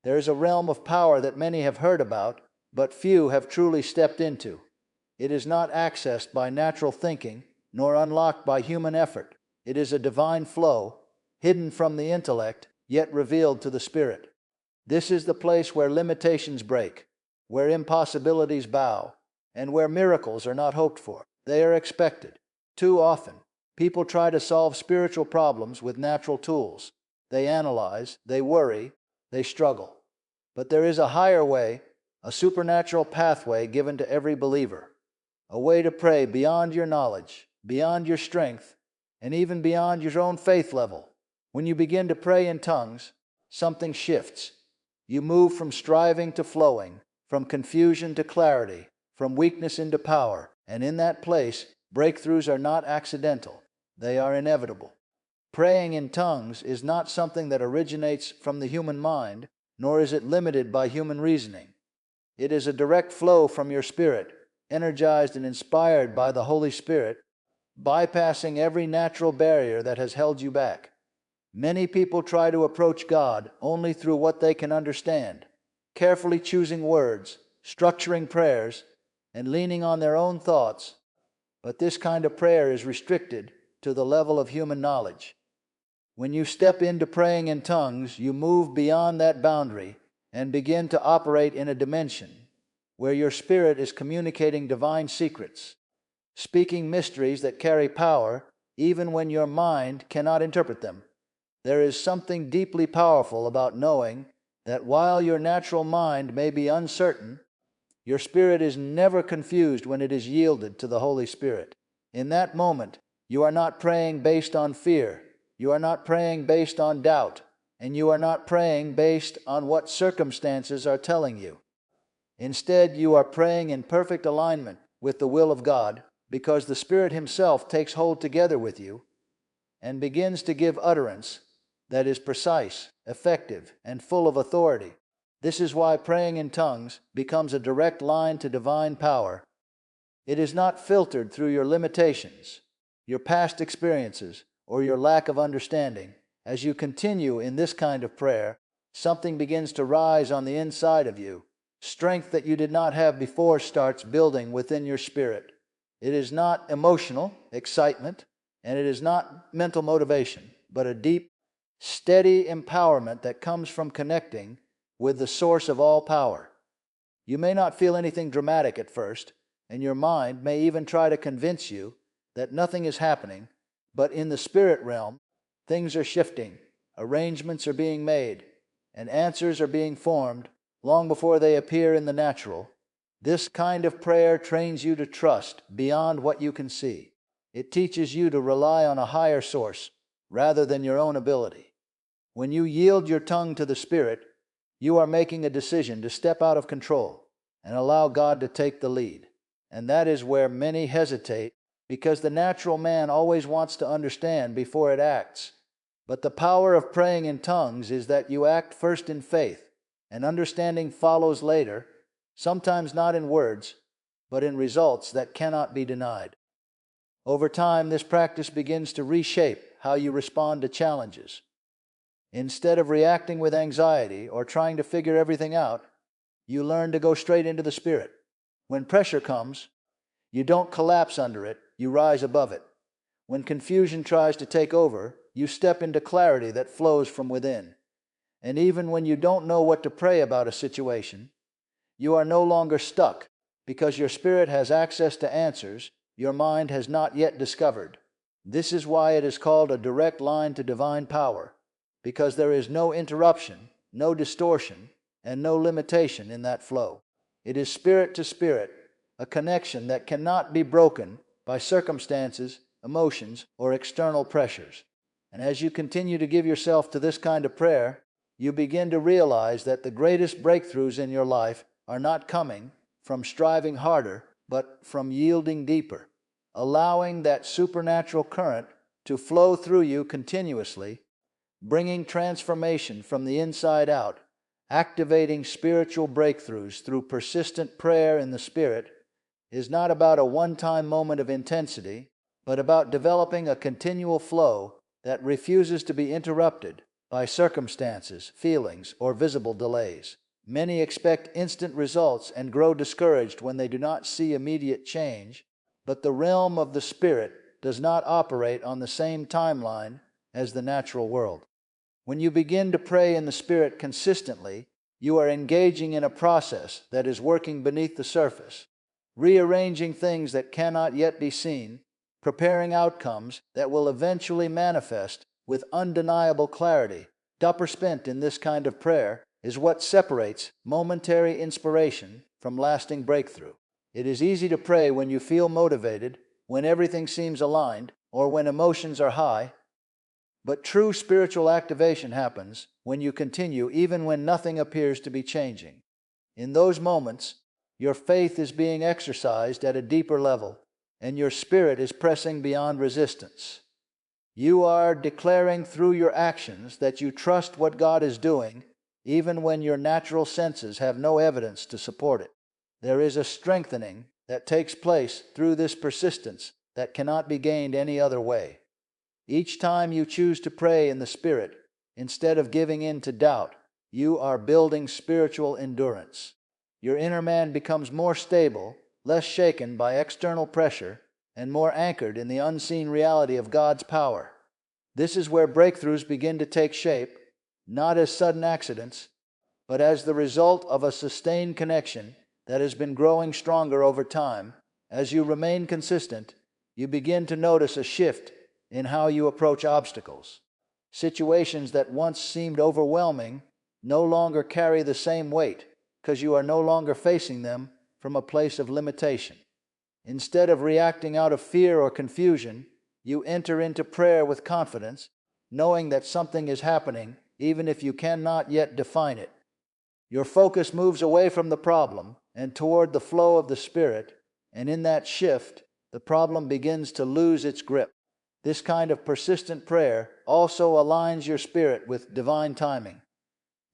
There is a realm of power that many have heard about, but few have truly stepped into. It is not accessed by natural thinking, nor unlocked by human effort. It is a divine flow, hidden from the intellect, yet revealed to the spirit. This is the place where limitations break, where impossibilities bow, and where miracles are not hoped for. They are expected. Too often, people try to solve spiritual problems with natural tools. They analyze, they worry, they struggle. But there is a higher way, a supernatural pathway given to every believer. A way to pray beyond your knowledge, beyond your strength, and even beyond your own faith level. When you begin to pray in tongues, something shifts. You move from striving to flowing, from confusion to clarity, from weakness into power, and in that place, breakthroughs are not accidental. They are inevitable. Praying in tongues is not something that originates from the human mind, nor is it limited by human reasoning. It is a direct flow from your spirit, energized and inspired by the Holy Spirit, bypassing every natural barrier that has held you back. Many people try to approach God only through what they can understand, carefully choosing words, structuring prayers, and leaning on their own thoughts. But this kind of prayer is restricted to the level of human knowledge. When you step into praying in tongues, you move beyond that boundary and begin to operate in a dimension where your spirit is communicating divine secrets, speaking mysteries that carry power even when your mind cannot interpret them. There is something deeply powerful about knowing that while your natural mind may be uncertain, your spirit is never confused when it is yielded to the Holy Spirit. In that moment, you are not praying based on fear, you are not praying based on doubt, and you are not praying based on what circumstances are telling you. Instead, you are praying in perfect alignment with the will of God, because the Spirit Himself takes hold together with you and begins to give utterance that is precise, effective, and full of authority. This is why praying in tongues becomes a direct line to divine power. It is not filtered through your limitations, your past experiences, or your lack of understanding. As you continue in this kind of prayer, something begins to rise on the inside of you. Strength that you did not have before starts building within your spirit. It is not emotional excitement, and it is not mental motivation, but a deep, steady empowerment that comes from connecting with the source of all power. You may not feel anything dramatic at first, and your mind may even try to convince you that nothing is happening, but in the spirit realm, things are shifting, arrangements are being made, and answers are being formed long before they appear in the natural. This kind of prayer trains you to trust beyond what you can see. It teaches you to rely on a higher source rather than your own ability. When you yield your tongue to the Spirit, you are making a decision to step out of control and allow God to take the lead. And that is where many hesitate, because the natural man always wants to understand before it acts. But the power of praying in tongues is that you act first in faith, and understanding follows later, sometimes not in words, but in results that cannot be denied. Over time, this practice begins to reshape how you respond to challenges. Instead of reacting with anxiety or trying to figure everything out, you learn to go straight into the Spirit. When pressure comes, you don't collapse under it, you rise above it. When confusion tries to take over, you step into clarity that flows from within. And even when you don't know what to pray about a situation, you are no longer stuck, because your spirit has access to answers your mind has not yet discovered. This is why it is called a direct line to divine power, because there is no interruption, no distortion, and no limitation in that flow. It is spirit to spirit, a connection that cannot be broken by circumstances, emotions, or external pressures. And as you continue to give yourself to this kind of prayer, you begin to realize that the greatest breakthroughs in your life are not coming from striving harder, but from yielding deeper, allowing that supernatural current to flow through you continuously, bringing transformation from the inside out, activating spiritual breakthroughs through persistent prayer in the Spirit, is not about a one-time moment of intensity, but about developing a continual flow that refuses to be interrupted by circumstances, feelings, or visible delays. Many expect instant results and grow discouraged when they do not see immediate change, but the realm of the Spirit does not operate on the same timeline as the natural world. When you begin to pray in the Spirit consistently, you are engaging in a process that is working beneath the surface, rearranging things that cannot yet be seen, preparing outcomes that will eventually manifest with undeniable clarity. Dupper spent in this kind of prayer is what separates momentary inspiration from lasting breakthrough. It is easy to pray when you feel motivated, when everything seems aligned, or when emotions are high. But true spiritual activation happens when you continue even when nothing appears to be changing. In those moments, your faith is being exercised at a deeper level, and your spirit is pressing beyond resistance. You are declaring through your actions that you trust what God is doing, even when your natural senses have no evidence to support it. There is a strengthening that takes place through this persistence that cannot be gained any other way. Each time you choose to pray in the Spirit, instead of giving in to doubt, you are building spiritual endurance. Your inner man becomes more stable, less shaken by external pressure, and more anchored in the unseen reality of God's power. This is where breakthroughs begin to take shape, not as sudden accidents, but as the result of a sustained connection that has been growing stronger over time. As you remain consistent, you begin to notice a shift in how you approach obstacles. Situations that once seemed overwhelming no longer carry the same weight because you are no longer facing them from a place of limitation. Instead of reacting out of fear or confusion, you enter into prayer with confidence, knowing that something is happening even if you cannot yet define it. Your focus moves away from the problem and toward the flow of the Spirit, and in that shift, the problem begins to lose its grip. This kind of persistent prayer also aligns your spirit with divine timing.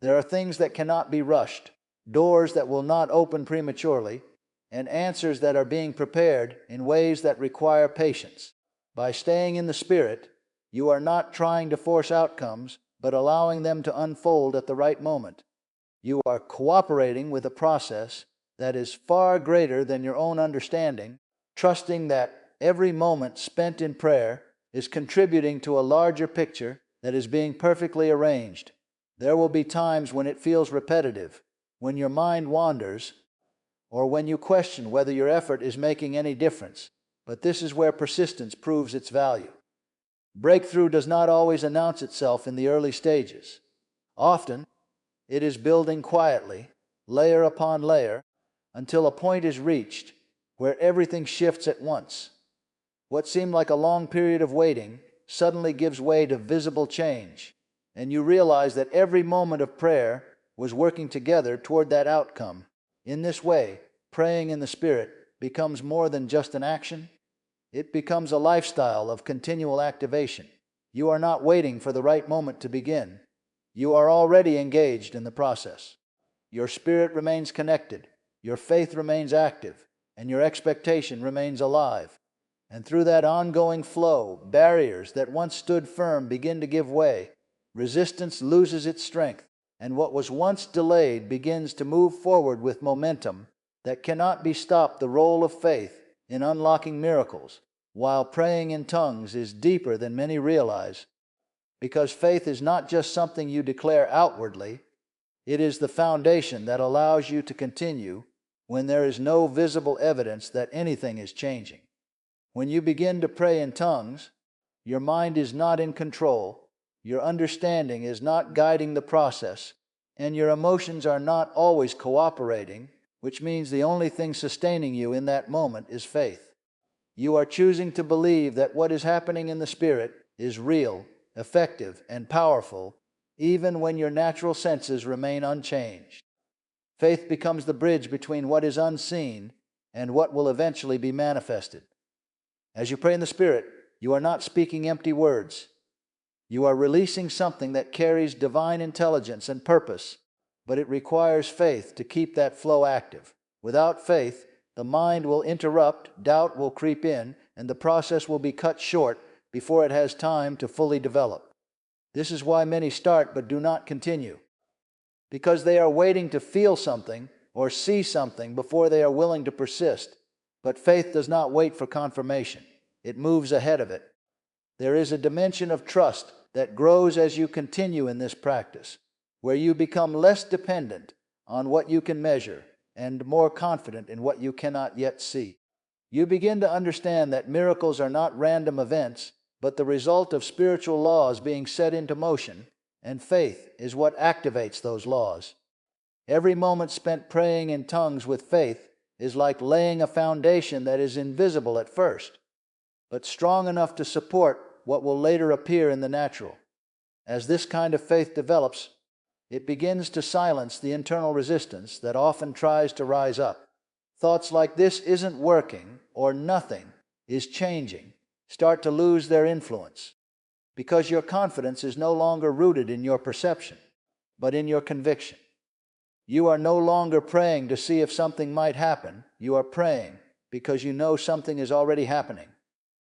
There are things that cannot be rushed, doors that will not open prematurely, and answers that are being prepared in ways that require patience. By staying in the Spirit, you are not trying to force outcomes, but allowing them to unfold at the right moment. You are cooperating with a process that is far greater than your own understanding, trusting that every moment spent in prayer is contributing to a larger picture that is being perfectly arranged. There will be times when it feels repetitive, when your mind wanders, or when you question whether your effort is making any difference. But this is where persistence proves its value. Breakthrough does not always announce itself in the early stages. Often, it is building quietly, layer upon layer, until a point is reached where everything shifts at once. What seemed like a long period of waiting suddenly gives way to visible change, and you realize that every moment of prayer was working together toward that outcome. In this way, praying in the Spirit becomes more than just an action. It becomes a lifestyle of continual activation. You are not waiting for the right moment to begin. You are already engaged in the process. Your spirit remains connected, your faith remains active, and your expectation remains alive. And through that ongoing flow, barriers that once stood firm begin to give way. Resistance loses its strength, and what was once delayed begins to move forward with momentum that cannot be stopped. The role of faith in unlocking miracles, while praying in tongues, is deeper than many realize, because faith is not just something you declare outwardly, it is the foundation that allows you to continue when there is no visible evidence that anything is changing. When you begin to pray in tongues, your mind is not in control, your understanding is not guiding the process, and your emotions are not always cooperating, which means the only thing sustaining you in that moment is faith. You are choosing to believe that what is happening in the Spirit is real, effective, and powerful, even when your natural senses remain unchanged. Faith becomes the bridge between what is unseen and what will eventually be manifested. As you pray in the Spirit, you are not speaking empty words. You are releasing something that carries divine intelligence and purpose, but it requires faith to keep that flow active. Without faith, the mind will interrupt, doubt will creep in, and the process will be cut short before it has time to fully develop. This is why many start but do not continue, because they are waiting to feel something or see something before they are willing to persist. But faith does not wait for confirmation. It moves ahead of it. There is a dimension of trust that grows as you continue in this practice, where you become less dependent on what you can measure and more confident in what you cannot yet see. You begin to understand that miracles are not random events, but the result of spiritual laws being set into motion, and faith is what activates those laws. Every moment spent praying in tongues with faith is like laying a foundation that is invisible at first, but strong enough to support what will later appear in the natural. As this kind of faith develops, it begins to silence the internal resistance that often tries to rise up. Thoughts like "this isn't working" or "nothing is changing" start to lose their influence, because your confidence is no longer rooted in your perception, but in your conviction. You are no longer praying to see if something might happen. You are praying because you know something is already happening.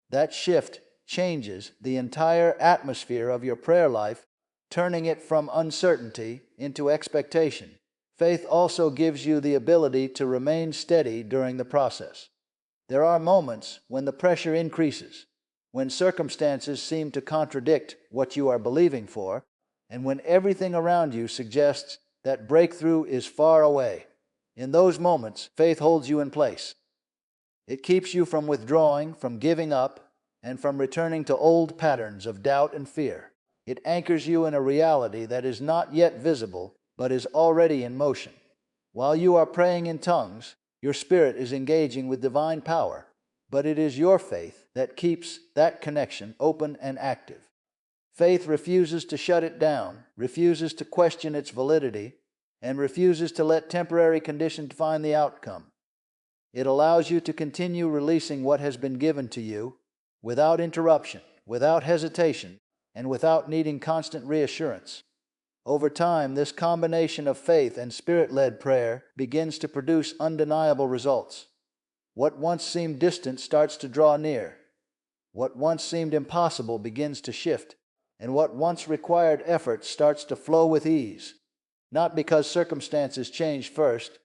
That shift changes the entire atmosphere of your prayer life, turning it from uncertainty into expectation. Faith also gives you the ability to remain steady during the process. There are moments when the pressure increases, when circumstances seem to contradict what you are believing for, and when everything around you suggests that breakthrough is far away. In those moments, faith holds you in place. It keeps you from withdrawing, from giving up, and from returning to old patterns of doubt and fear. It anchors you in a reality that is not yet visible, but is already in motion. While you are praying in tongues, your spirit is engaging with divine power, but it is your faith that keeps that connection open and active. Faith refuses to shut it down, refuses to question its validity, and refuses to let temporary conditions define the outcome. It allows you to continue releasing what has been given to you without interruption, without hesitation, and without needing constant reassurance. Over time, this combination of faith and spirit-led prayer begins to produce undeniable results. What once seemed distant starts to draw near. What once seemed impossible begins to shift, and what once required effort starts to flow with ease, not because circumstances changed first,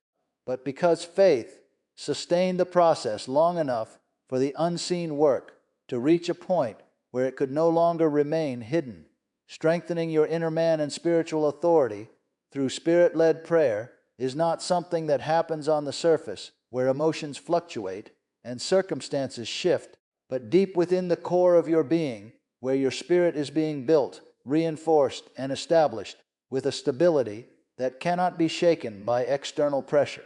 but because faith sustained the process long enough for the unseen work to reach a point where it could no longer remain hidden. Strengthening your inner man and spiritual authority through spirit-led prayer is not something that happens on the surface, where emotions fluctuate and circumstances shift, but deep within the core of your being, where your spirit is being built, reinforced, and established with a stability that cannot be shaken by external pressure.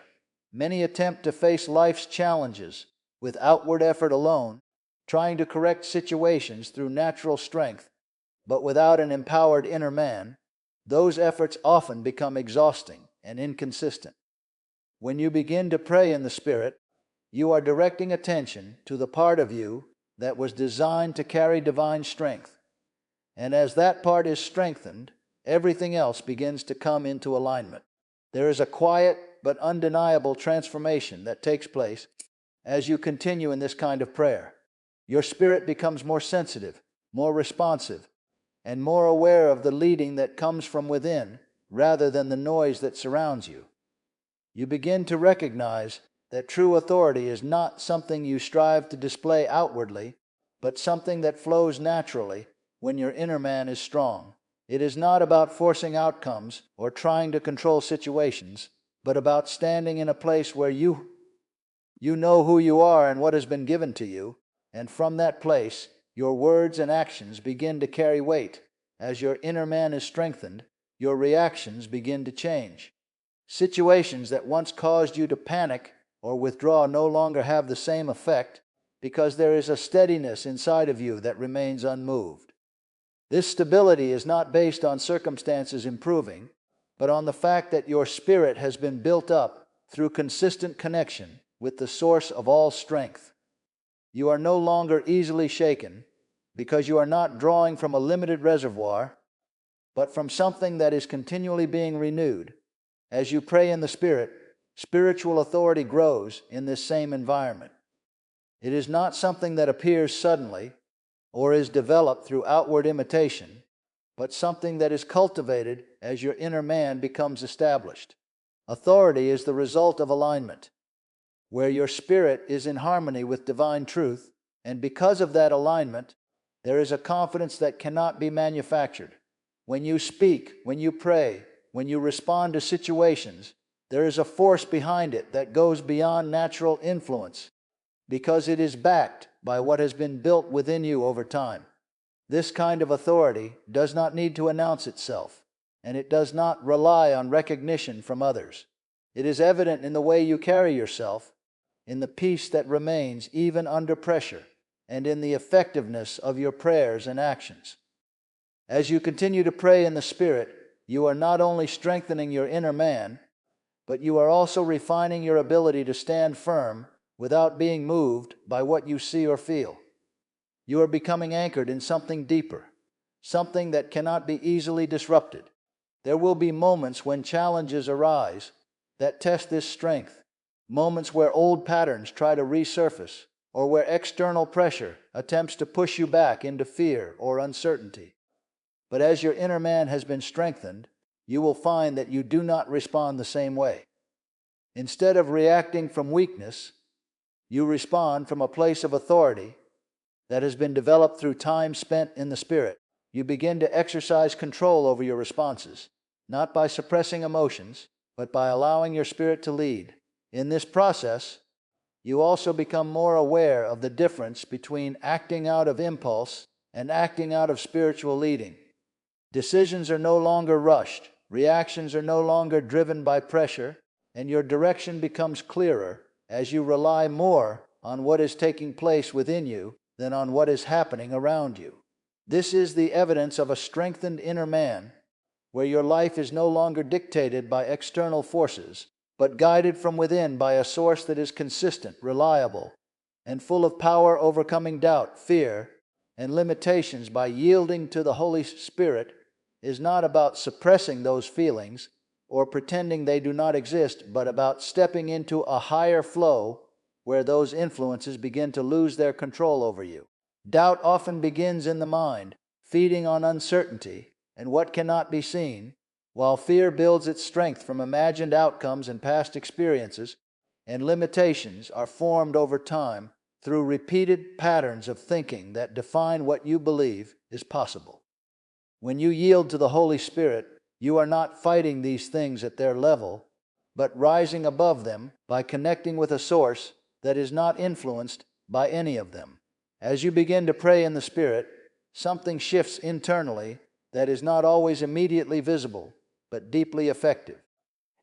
Many attempt to face life's challenges with outward effort alone, trying to correct situations through natural strength, but without an empowered inner man, those efforts often become exhausting and inconsistent. When you begin to pray in the Spirit, you are directing attention to the part of you that was designed to carry divine strength. And as that part is strengthened, everything else begins to come into alignment. There is a quiet but undeniable transformation that takes place as you continue in this kind of prayer. Your spirit becomes more sensitive, more responsive, and more aware of the leading that comes from within rather than the noise that surrounds you. You begin to recognize that true authority is not something you strive to display outwardly, but something that flows naturally when your inner man is strong. It is not about forcing outcomes or trying to control situations, but about standing in a place where you know who you are and what has been given to you, and from that place, your words and actions begin to carry weight. As your inner man is strengthened, your reactions begin to change. Situations that once caused you to panic or withdraw no longer have the same effect, because there is a steadiness inside of you that remains unmoved. This stability is not based on circumstances improving, but on the fact that your spirit has been built up through consistent connection with the source of all strength. You are no longer easily shaken, because you are not drawing from a limited reservoir, but from something that is continually being renewed. As you pray in the Spirit, spiritual authority grows in this same environment. It is not something that appears suddenly or is developed through outward imitation, but something that is cultivated as your inner man becomes established. Authority is the result of alignment, where your spirit is in harmony with divine truth, and because of that alignment, there is a confidence that cannot be manufactured. When you speak, when you pray, when you respond to situations, there is a force behind it that goes beyond natural influence, because it is backed by what has been built within you over time. This kind of authority does not need to announce itself, and it does not rely on recognition from others. It is evident in the way you carry yourself, in the peace that remains even under pressure, and in the effectiveness of your prayers and actions. As you continue to pray in the Spirit, you are not only strengthening your inner man, but you are also refining your ability to stand firm without being moved by what you see or feel. You are becoming anchored in something deeper, something that cannot be easily disrupted. There will be moments when challenges arise that test this strength, moments where old patterns try to resurface, or where external pressure attempts to push you back into fear or uncertainty. But as your inner man has been strengthened, you will find that you do not respond the same way. Instead of reacting from weakness, you respond from a place of authority that has been developed through time spent in the Spirit. You begin to exercise control over your responses, not by suppressing emotions, but by allowing your spirit to lead. In this process, you also become more aware of the difference between acting out of impulse and acting out of spiritual leading. Decisions are no longer rushed, reactions are no longer driven by pressure, and your direction becomes clearer as you rely more on what is taking place within you than on what is happening around you. This is the evidence of a strengthened inner man, where your life is no longer dictated by external forces, but guided from within by a source that is consistent, reliable, and full of power, overcoming doubt, fear, and limitations by yielding to the Holy Spirit is not about suppressing those feelings or pretending they do not exist, but about stepping into a higher flow where those influences begin to lose their control over you. Doubt often begins in the mind, feeding on uncertainty and what cannot be seen, while fear builds its strength from imagined outcomes and past experiences, and limitations are formed over time through repeated patterns of thinking that define what you believe is possible. When you yield to the Holy Spirit, you are not fighting these things at their level, but rising above them by connecting with a source that is not influenced by any of them. As you begin to pray in the Spirit, something shifts internally that is not always immediately visible, but deeply effective.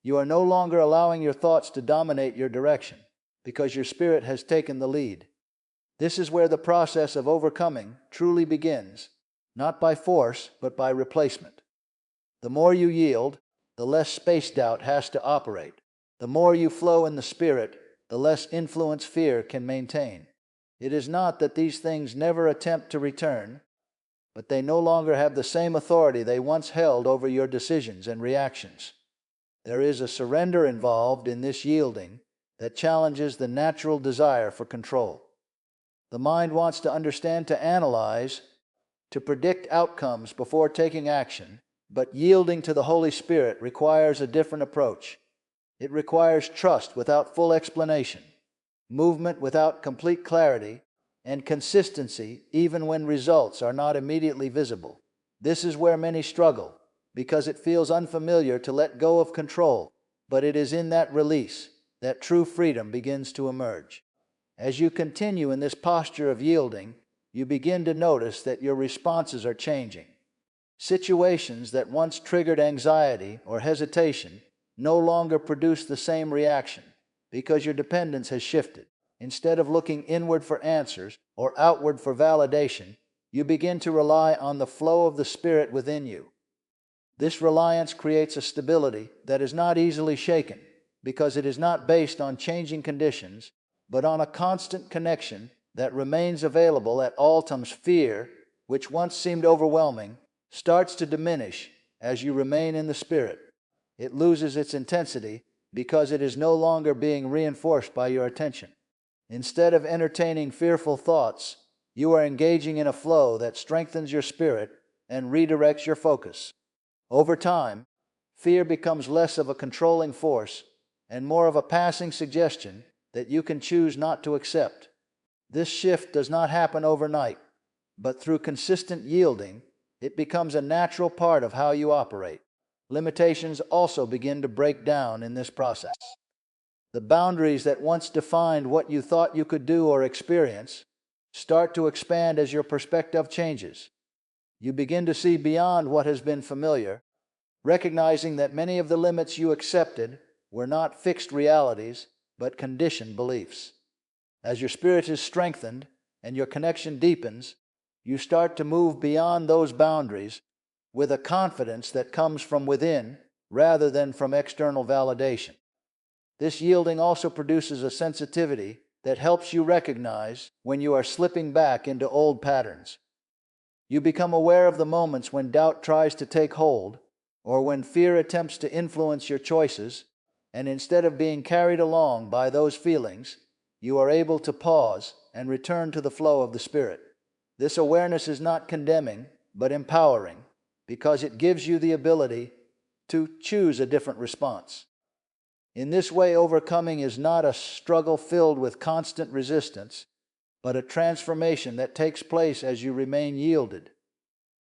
You are no longer allowing your thoughts to dominate your direction, because your spirit has taken the lead. This is where the process of overcoming truly begins, not by force, but by replacement. The more you yield, the less space doubt has to operate. The more you flow in the Spirit, the less influence fear can maintain. It is not that these things never attempt to return, but they no longer have the same authority they once held over your decisions and reactions. There is a surrender involved in this yielding that challenges the natural desire for control. The mind wants to understand, to analyze, to predict outcomes before taking action, but yielding to the Holy Spirit requires a different approach. It requires trust without full explanation, movement without complete clarity, and consistency even when results are not immediately visible. This is where many struggle, because it feels unfamiliar to let go of control, but it is in that release that true freedom begins to emerge. As you continue in this posture of yielding, you begin to notice that your responses are changing. Situations that once triggered anxiety or hesitation no longer produce the same reaction, because your dependence has shifted. Instead of looking inward for answers or outward for validation, you begin to rely on the flow of the Spirit within you. This reliance creates a stability that is not easily shaken, because it is not based on changing conditions, but on a constant connection that remains available at all times. Fear, which once seemed overwhelming, starts to diminish as you remain in the Spirit. It loses its intensity because it is no longer being reinforced by your attention. Instead of entertaining fearful thoughts, you are engaging in a flow that strengthens your spirit and redirects your focus. Over time, fear becomes less of a controlling force and more of a passing suggestion that you can choose not to accept. This shift does not happen overnight, but through consistent yielding, it becomes a natural part of how you operate. Limitations also begin to break down in this process. The boundaries that once defined what you thought you could do or experience start to expand as your perspective changes. You begin to see beyond what has been familiar, recognizing that many of the limits you accepted were not fixed realities, but conditioned beliefs. As your spirit is strengthened and your connection deepens, you start to move beyond those boundaries with a confidence that comes from within rather than from external validation. This yielding also produces a sensitivity that helps you recognize when you are slipping back into old patterns. You become aware of the moments when doubt tries to take hold, or when fear attempts to influence your choices, and instead of being carried along by those feelings, you are able to pause and return to the flow of the Spirit. This awareness is not condemning, but empowering, because it gives you the ability to choose a different response. In this way, overcoming is not a struggle filled with constant resistance, but a transformation that takes place as you remain yielded.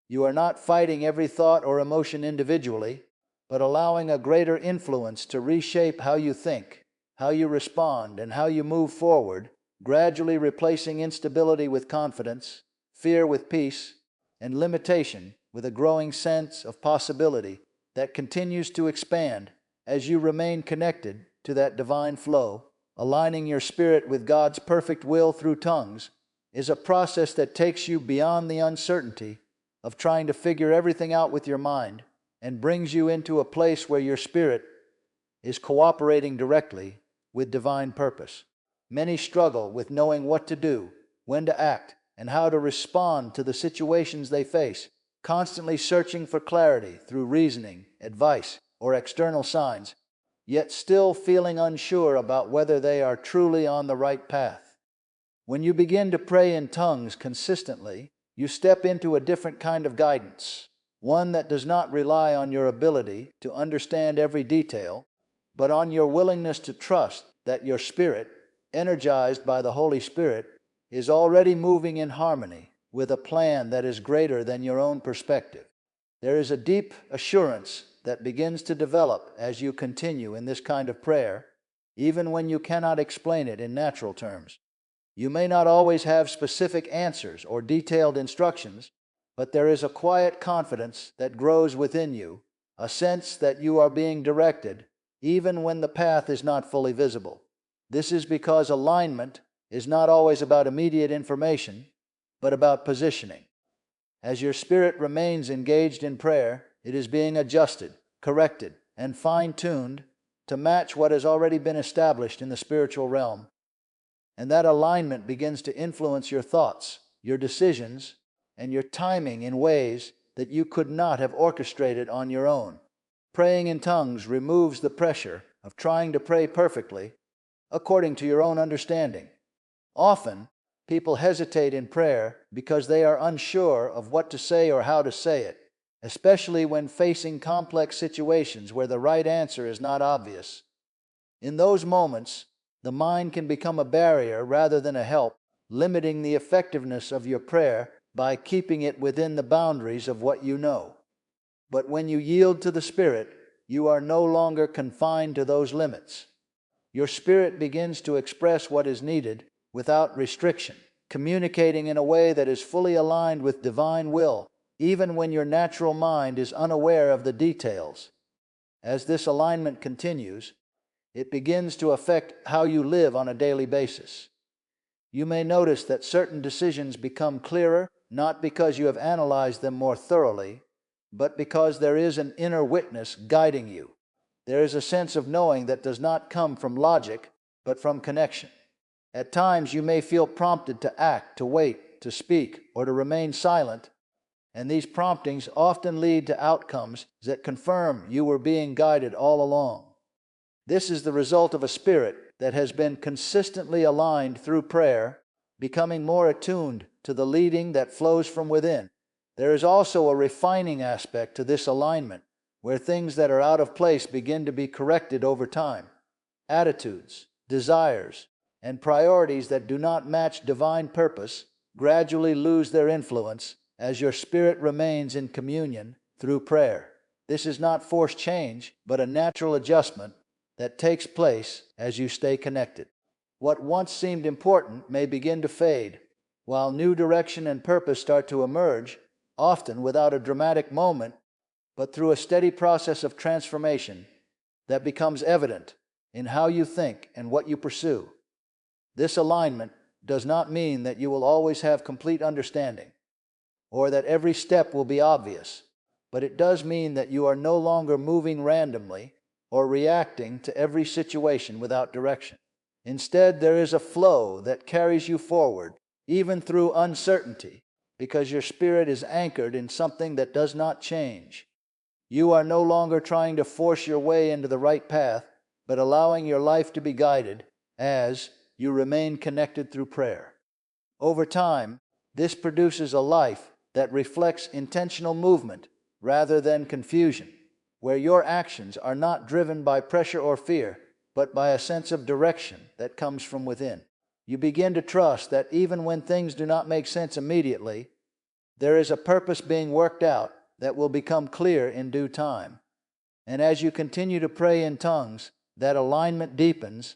You are not fighting every thought or emotion individually, but allowing a greater influence to reshape how you think, how you respond, and how you move forward, gradually replacing instability with confidence, fear with peace, and limitation with a growing sense of possibility that continues to expand as you remain connected to that divine flow. Aligning your spirit with God's perfect will through tongues is a process that takes you beyond the uncertainty of trying to figure everything out with your mind and brings you into a place where your spirit is cooperating directly with divine purpose. Many struggle with knowing what to do, when to act, and how to respond to the situations they face, constantly searching for clarity through reasoning, advice, or external signs, yet still feeling unsure about whether they are truly on the right path. When you begin to pray in tongues consistently, you step into a different kind of guidance, one that does not rely on your ability to understand every detail, but on your willingness to trust that your spirit, energized by the Holy Spirit, is already moving in harmony with a plan that is greater than your own perspective. There is a deep assurance that begins to develop as you continue in this kind of prayer, even when you cannot explain it in natural terms. You may not always have specific answers or detailed instructions, but there is a quiet confidence that grows within you, a sense that you are being directed, even when the path is not fully visible. This is because alignment is not always about immediate information, but about positioning. As your spirit remains engaged in prayer, it is being adjusted, corrected, and fine-tuned to match what has already been established in the spiritual realm. And that alignment begins to influence your thoughts, your decisions, and your timing in ways that you could not have orchestrated on your own. Praying in tongues removes the pressure of trying to pray perfectly according to your own understanding. Often, people hesitate in prayer because they are unsure of what to say or how to say it, especially when facing complex situations where the right answer is not obvious. In those moments, the mind can become a barrier rather than a help, limiting the effectiveness of your prayer by keeping it within the boundaries of what you know. But when you yield to the Spirit, you are no longer confined to those limits. Your spirit begins to express what is needed without restriction, communicating in a way that is fully aligned with divine will, even when your natural mind is unaware of the details. As this alignment continues, it begins to affect how you live on a daily basis. You may notice that certain decisions become clearer, not because you have analyzed them more thoroughly, but because there is an inner witness guiding you. There is a sense of knowing that does not come from logic, but from connection. At times you may feel prompted to act, to wait, to speak, or to remain silent, and these promptings often lead to outcomes that confirm you were being guided all along. This is the result of a spirit that has been consistently aligned through prayer, becoming more attuned to the leading that flows from within. There is also a refining aspect to this alignment, where things that are out of place begin to be corrected over time. Attitudes, desires, and priorities that do not match divine purpose gradually lose their influence as your spirit remains in communion through prayer. This is not forced change, but a natural adjustment that takes place as you stay connected. What once seemed important may begin to fade, while new direction and purpose start to emerge, often without a dramatic moment, but through a steady process of transformation that becomes evident in how you think and what you pursue. This alignment does not mean that you will always have complete understanding or that every step will be obvious, but it does mean that you are no longer moving randomly or reacting to every situation without direction. Instead, there is a flow that carries you forward, even through uncertainty, because your spirit is anchored in something that does not change. You are no longer trying to force your way into the right path, but allowing your life to be guided as you remain connected through prayer. Over time, this produces a life that reflects intentional movement rather than confusion, where your actions are not driven by pressure or fear, but by a sense of direction that comes from within. You begin to trust that even when things do not make sense immediately, there is a purpose being worked out that will become clear in due time. And as you continue to pray in tongues, that alignment deepens,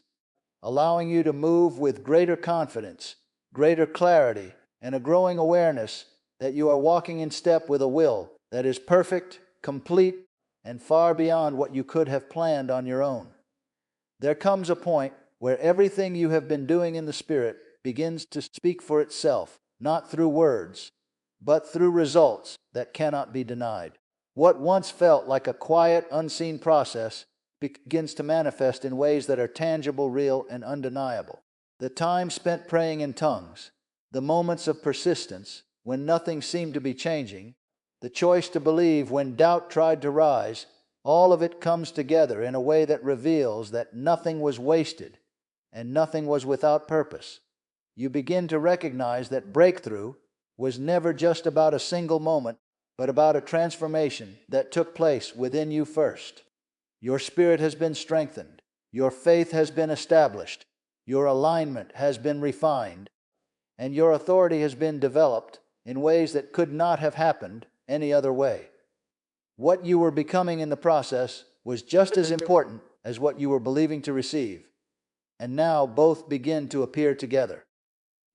allowing you to move with greater confidence, greater clarity, and a growing awareness that you are walking in step with a will that is perfect, complete, and far beyond what you could have planned on your own. There comes a point where everything you have been doing in the Spirit begins to speak for itself, not through words, but through results that cannot be denied. What once felt like a quiet, unseen process begins to manifest in ways that are tangible, real, and undeniable. The time spent praying in tongues, the moments of persistence when nothing seemed to be changing, the choice to believe when doubt tried to rise, all of it comes together in a way that reveals that nothing was wasted and nothing was without purpose. You begin to recognize that breakthrough was never just about a single moment, but about a transformation that took place within you first. Your spirit has been strengthened, your faith has been established, your alignment has been refined, and your authority has been developed in ways that could not have happened any other way. What you were becoming in the process was just as important as what you were believing to receive, and now both begin to appear together.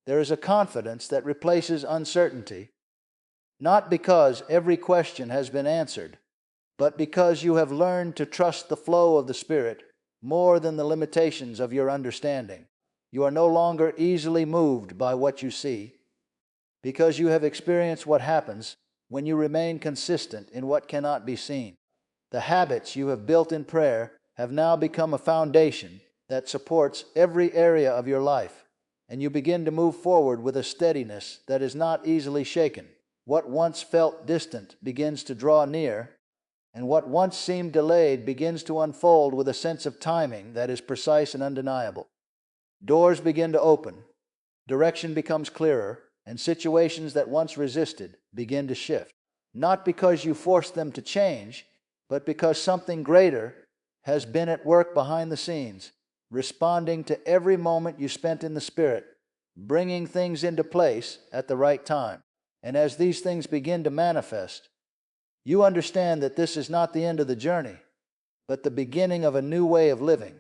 There is a confidence that replaces uncertainty, not because every question has been answered, but because you have learned to trust the flow of the Spirit more than the limitations of your understanding. You are no longer easily moved by what you see, because you have experienced what happens when you remain consistent in what cannot be seen. The habits you have built in prayer have now become a foundation that supports every area of your life, and you begin to move forward with a steadiness that is not easily shaken. What once felt distant begins to draw near, and what once seemed delayed begins to unfold with a sense of timing that is precise and undeniable. Doors begin to open, direction becomes clearer, and situations that once resisted begin to shift. Not because you forced them to change, but because something greater has been at work behind the scenes, responding to every moment you spent in the Spirit, bringing things into place at the right time. And as these things begin to manifest, you understand that this is not the end of the journey, but the beginning of a new way of living.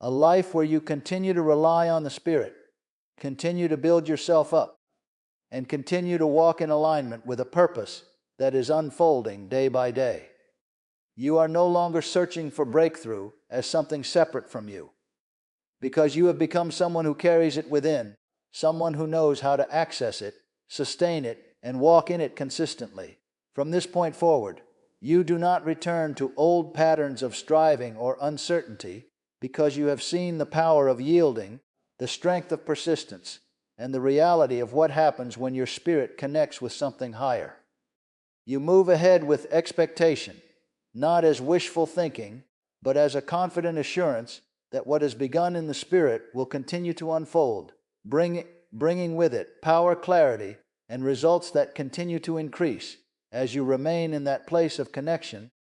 A life where you continue to rely on the Spirit, continue to build yourself up, and continue to walk in alignment with a purpose that is unfolding day by day. You are no longer searching for breakthrough as something separate from you, because you have become someone who carries it within, someone who knows how to access it, sustain it, and walk in it consistently. From this point forward, you do not return to old patterns of striving or uncertainty, because you have seen the power of yielding, the strength of persistence, and the reality of what happens when your spirit connects with something higher. You move ahead with expectation, not as wishful thinking, but as a confident assurance that what has begun in the Spirit will continue to unfold, bringing with it power, clarity, and results that continue to increase as you remain in that place of connection